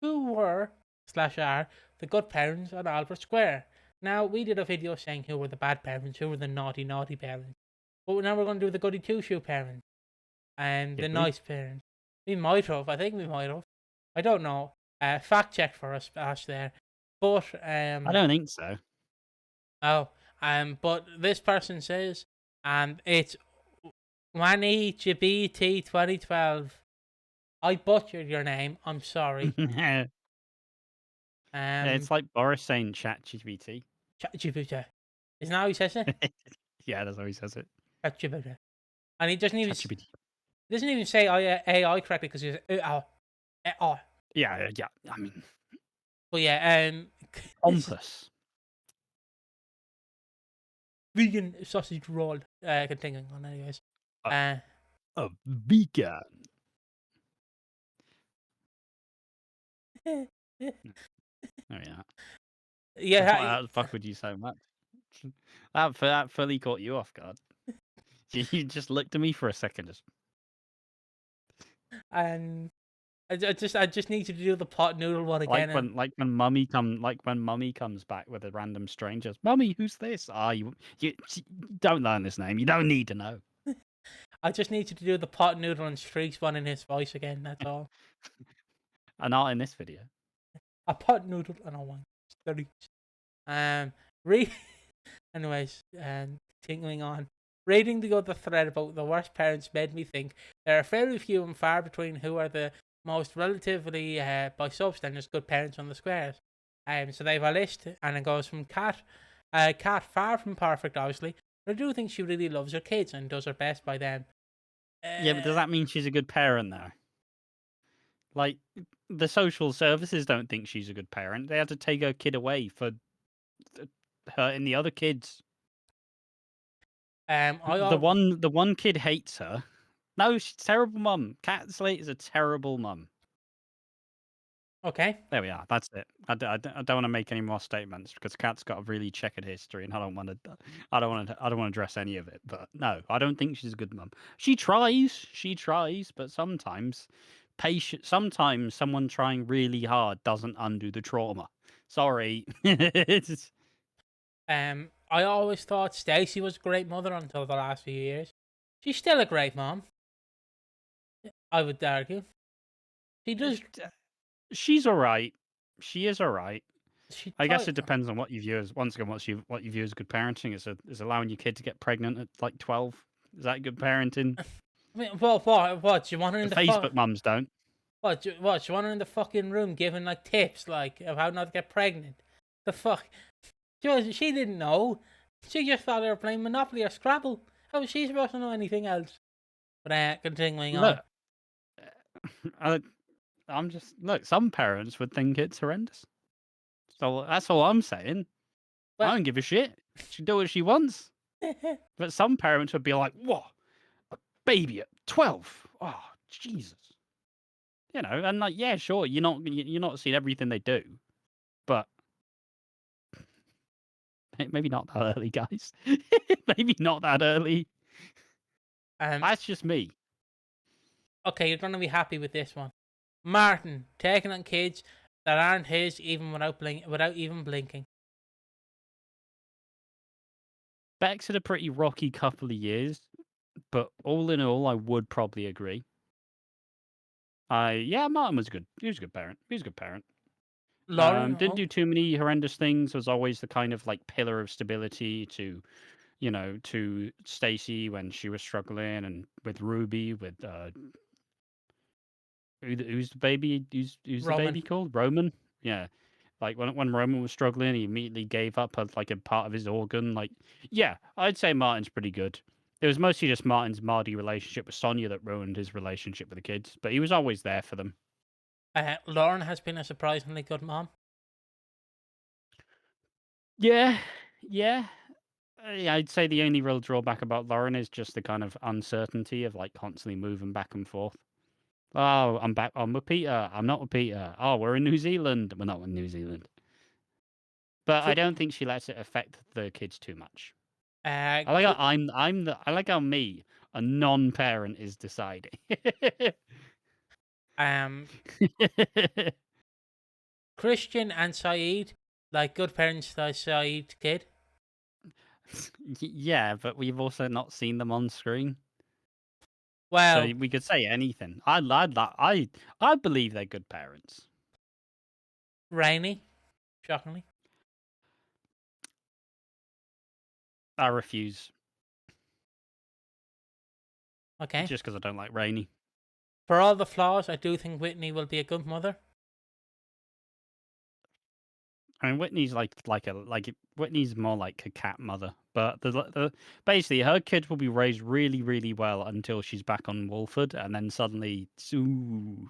who were / are the good parents on Albert Square. Now, we did a video saying who were the bad parents, who were the naughty parents. But now we're going to do the goody two-shoe parents and the Did we? nice parents. We might have. I think we might have. I don't know. Fact check for us, Ash. There, but I don't think so. but this person says, it's Wani GBT 2012. I butchered your name. I'm sorry. Yeah, it's like Boris saying ChatGPT. ChatGPT. Isn't that how he says it? Yeah, that's how he says it. ChatGPT. And he doesn't ChatGPT. say AI correctly because he's Yeah. I mean, But yeah, pompous. vegan sausage roll. Continuing on, anyways. A vegan. Oh yeah. Yeah. How the fuck would you say that? That fully caught you off guard. You just looked at me for a second. Just... And I just need you to do the pot noodle one again. Like when mummy comes back with a random stranger. Mummy, who's this? You don't learn this name. You don't need to know. I just need you to do the pot noodle and streaks one in his voice again. That's all. And not in this video. A pot noodle and a one streaks. Anyways, continuing on. Reading the other thread about the worst parents made me think there are very few and far between who are the most relatively, by substandard, good parents on the squares. So they have a list, and it goes from Kat, far from perfect, obviously, but I do think she really loves her kids and does her best by them. Yeah, but does that mean she's a good parent, though? Like, the social services don't think she's a good parent. They had to take her kid away for her and the other kids. The one kid hates her. No, she's a terrible mum. Kat Slate is a terrible mum. Okay. There we are. That's it. I don't want to make any more statements because Kat's got a really checkered history, and I don't want to address any of it. But no, I don't think she's a good mum. She tries, but sometimes someone trying really hard doesn't undo the trauma. Sorry. I always thought Stacey was a great mother until the last few years. She's still a great mom. I would argue. She does. She's all right. She is all right. I guess it depends on what you view as what you view as good parenting. Is allowing your kid to get pregnant at like 12. Is that good parenting? I mean, what? You want her in the Facebook mums don't. What? You want her in the fucking room giving like tips like of how not to get pregnant? The fuck? She didn't know. She just thought they were playing Monopoly or Scrabble. How was she supposed to know anything else? But continuing on. I'm just look. Some parents would think it's horrendous. So that's all I'm saying. I don't give a shit. She do what she wants. But some parents would be like, "What? A baby at 12? Oh, Jesus!" You know, and like, yeah, sure, you're not seeing everything they do, but maybe not that early, guys. Maybe not that early. That's just me. Okay, you're gonna be happy with this one. Martin taking on kids that aren't his, even without even blinking. Bex had a pretty rocky couple of years, but all in all, I would probably agree. Martin was good. He was a good parent. Lauren didn't do too many horrendous things. Was always the kind of like pillar of stability to, to Stacey when she was struggling, and with Ruby, with who's the baby? Who's the baby called? Roman. Yeah, like when Roman was struggling, he immediately gave up a part of his organ. Like, yeah, I'd say Martin's pretty good. It was mostly just Martin's Mardy relationship with Sonia that ruined his relationship with the kids, but he was always there for them. Lauren has been a surprisingly good mom. Yeah. I'd say the only real drawback about Lauren is just the kind of uncertainty of like constantly moving back and forth. Oh, I'm back. I'm with Peter. I'm not with Peter. Oh, we're in New Zealand. We're not in New Zealand. But I don't think she lets it affect the kids too much. I like how I like how me, a non-parent, is deciding. Christian and Saeed, like good parents like Saeed's kid. Yeah, but we've also not seen them on screen, so Well, we could say anything. I believe they're good parents. Rainy, shockingly. I refuse, Okay. just because I don't like Rainy. For all the flaws, I do think Whitney will be a good mother. I mean, Whitney's Whitney's more like a cat mother, but basically her kids will be raised really, really well until she's back on Walford, and then suddenly, ooh.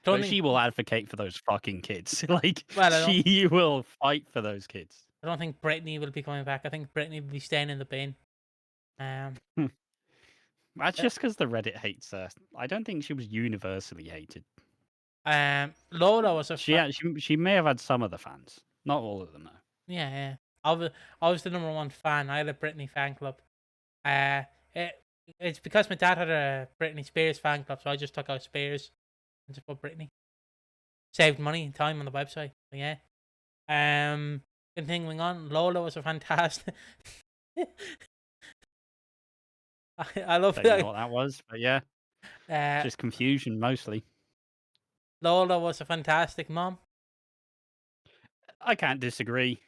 Don't But think. she will advocate for those fucking kids. Like Well, she will fight for those kids. I don't think Brittany will be coming back. I think Brittany will be staying in the bin. Um, That's uh, just because the Reddit hates her. I don't think she was universally hated. Lola was a She may have had some of the fans, not all of them though. yeah, yeah. I was the number one fan. I had a Britney fan club. Uh, it, it's because my dad had a Britney Spears fan club, so I just took out Spears and just put Britney. Saved money and time on the website. So yeah. Continuing on, Lola was a fantastic. I love Don't know that. what that was, but yeah, Uh, just confusion mostly. Lola was a fantastic mom. I can't disagree.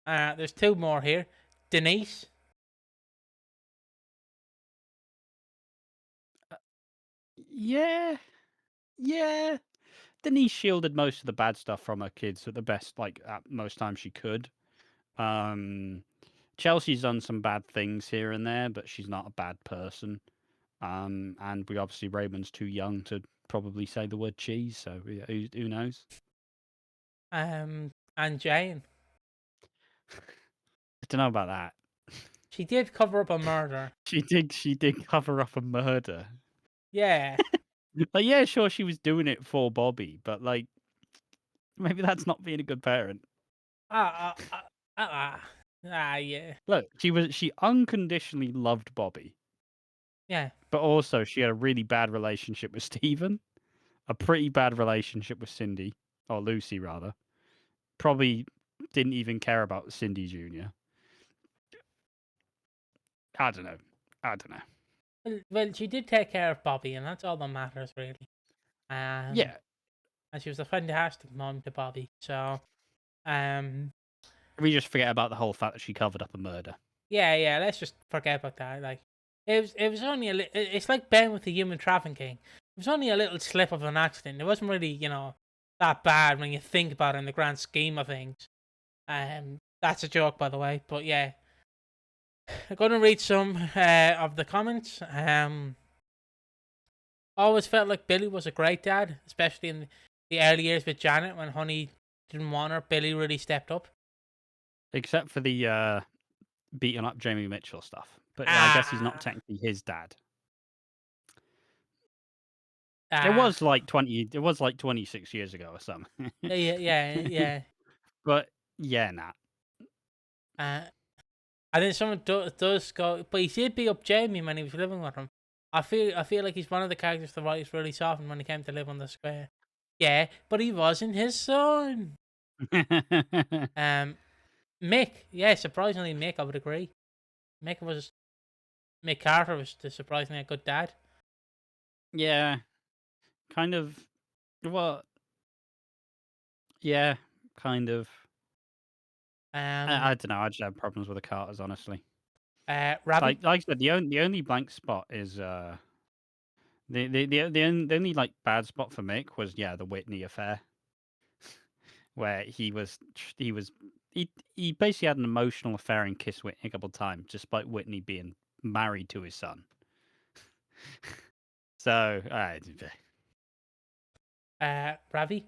There's two more here. Denise. Yeah, yeah. Denise shielded most of the bad stuff from her kids at the best, like at most times she could. Um, Chelsea's done some bad things here and there, but she's not a bad person. And we obviously Raymond's too young to probably say the word cheese, so yeah, who knows? And Jane. I don't know about that. She did cover up a murder. She did cover up a murder. Yeah. Like, yeah, sure, she was doing it for Bobby, but like, maybe that's not being a good parent. Ah, yeah. Look, she unconditionally loved Bobby, Yeah. but also she had a really bad relationship with Stephen, a pretty bad relationship with Cindy, or Lucy rather. Probably didn't even care about Cindy Jr. I don't know. I don't know. Well, she did take care of Bobby, and that's all that matters, really. Um, Yeah, and she was a fantastic mom to Bobby. So, um, we just forget about the whole fact that she covered up a murder. yeah. Let's just forget about that. Like, it was only it's like Ben with the human trafficking. It was only a little slip of an accident. It wasn't really, that bad when you think about it in the grand scheme of things. That's a joke, by the way. But yeah, I'm gonna read some of the comments. Always felt like Billy was a great dad, especially in the early years with Janet when Honey didn't want her. Billy really stepped up. Except for the beating up Jamie Mitchell stuff. But yeah, I guess he's not Ah, technically his dad. It ah, was like 26 years ago or something. yeah. But yeah, nah. Uh, I think someone does go, but he did beat up Jamie when he was living with him. I feel like he's one of the characters the writers really softened when he came to live on the square. Yeah, but he wasn't his son. Um, Mick, yeah, surprisingly, Mick, I would agree. Mick was Mick Carter was surprisingly a good dad. Yeah, kind of. Well, yeah, kind of. Um, I don't know. I just have problems with the Carters, honestly. Ravi, Like I said, the only blank spot is the only like bad spot for Mick was the Whitney affair, where he basically had an emotional affair and kissed Whitney a couple of times, despite Whitney being married to his son. So Ravi.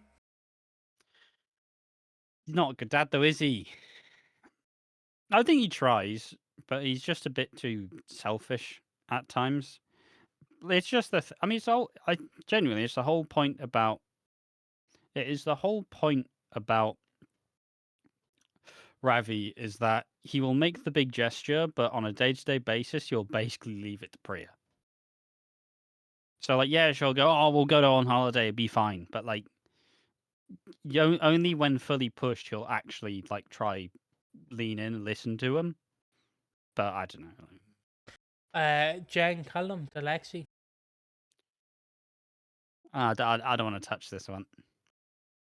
he's not a good dad though, is he? I think he tries, but he's just a bit too selfish at times. It's just I mean, I genuinely, it's the whole point about. It is the whole point about Ravi is that he will make the big gesture, but on a day-to-day basis, you'll basically leave it to Priya. So, like, yeah, she'll go, "Oh, we'll go on holiday, be fine," but like, Only when fully pushed he'll actually like try lean in and listen to him. But I don't know. Jen Cullum to Lexi. I don't want to touch this one.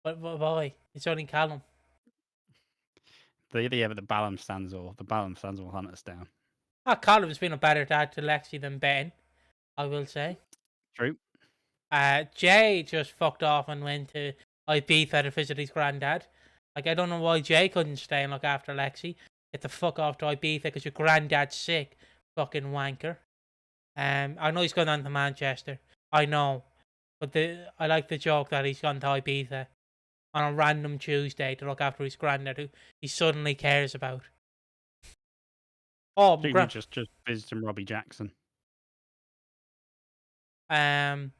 But why? It's only Callum. But the balance stands will hunt us down. Callum's been a better dad to Lexi than Ben, I will say. True. Jay just fucked off and went to Ibiza to visit his granddad. Like, I don't know why Jay couldn't stay and look after Lexi. Get the fuck off to Ibiza because your granddad's sick. Fucking wanker. I know he's gone on to Manchester. I know. But I like the joke that he's gone to Ibiza on a random Tuesday to look after his granddad who he suddenly cares about. Oh, Just visiting Robbie Jackson. Someone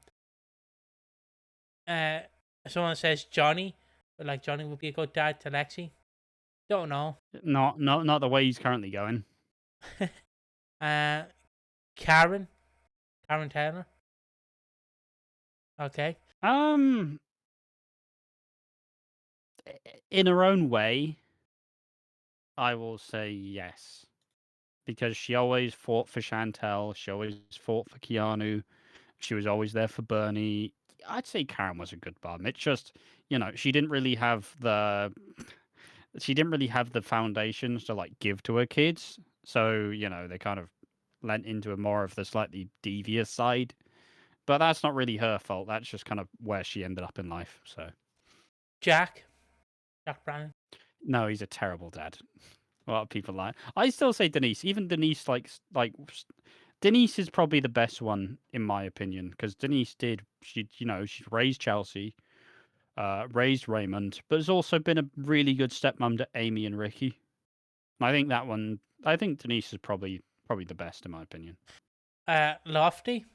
says Johnny, but like Johnny would be a good dad to Lexi. Don't know. Not the way he's currently going. Karen Taylor. Okay. In her own way, I will say yes, because she always fought for Chantel. She always fought for Keanu. She was always there for Bernie. I'd say Karen was a good mom. It's just, she didn't really have the foundations to like give to her kids. So, they kind of lent into a more of the slightly devious side. But that's not really her fault. That's just kind of where she ended up in life. So Jack Brandon. no, he's a terrible dad. A lot of people like. I still say Denise. Even Denise, like Denise is probably the best one in my opinion, because Denise she raised Chelsea, raised Raymond, but has also been a really good stepmom to Amy and Ricky. And I think Denise is probably the best in my opinion. Lofty.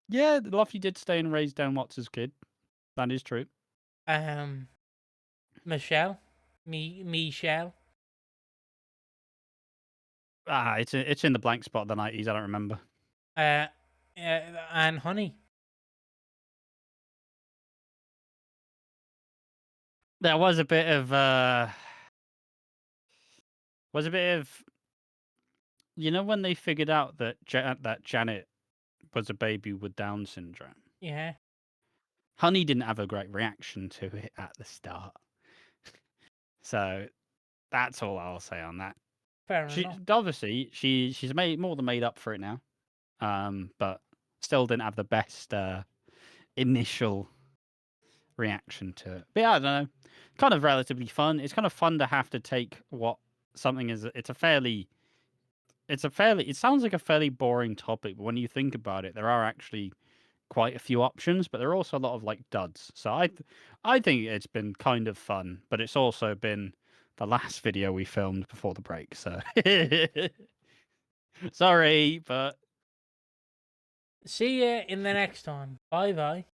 Yeah, Lofty did stay and raise Dan Watts' kid. That is true. Michelle. Michelle. It's in the blank spot of the 90s. I don't remember. And Honey. There was a bit of when they figured out that that Janet was a baby with Down syndrome. Yeah. Honey didn't have a great reaction to it at the start. So that's all I'll say on that. Fair enough. Obviously she's more than made up for it now. But still didn't have the best initial reaction to it. But yeah, I don't know. Kind of relatively fun. It's kind of fun to have to take what something is. It sounds like a fairly boring topic, but when you think about it, there are actually quite a few options, but there are also a lot of like duds. So I think it's been kind of fun, but it's also been the last video we filmed before the break. So sorry, but see ya in the next one. Bye bye.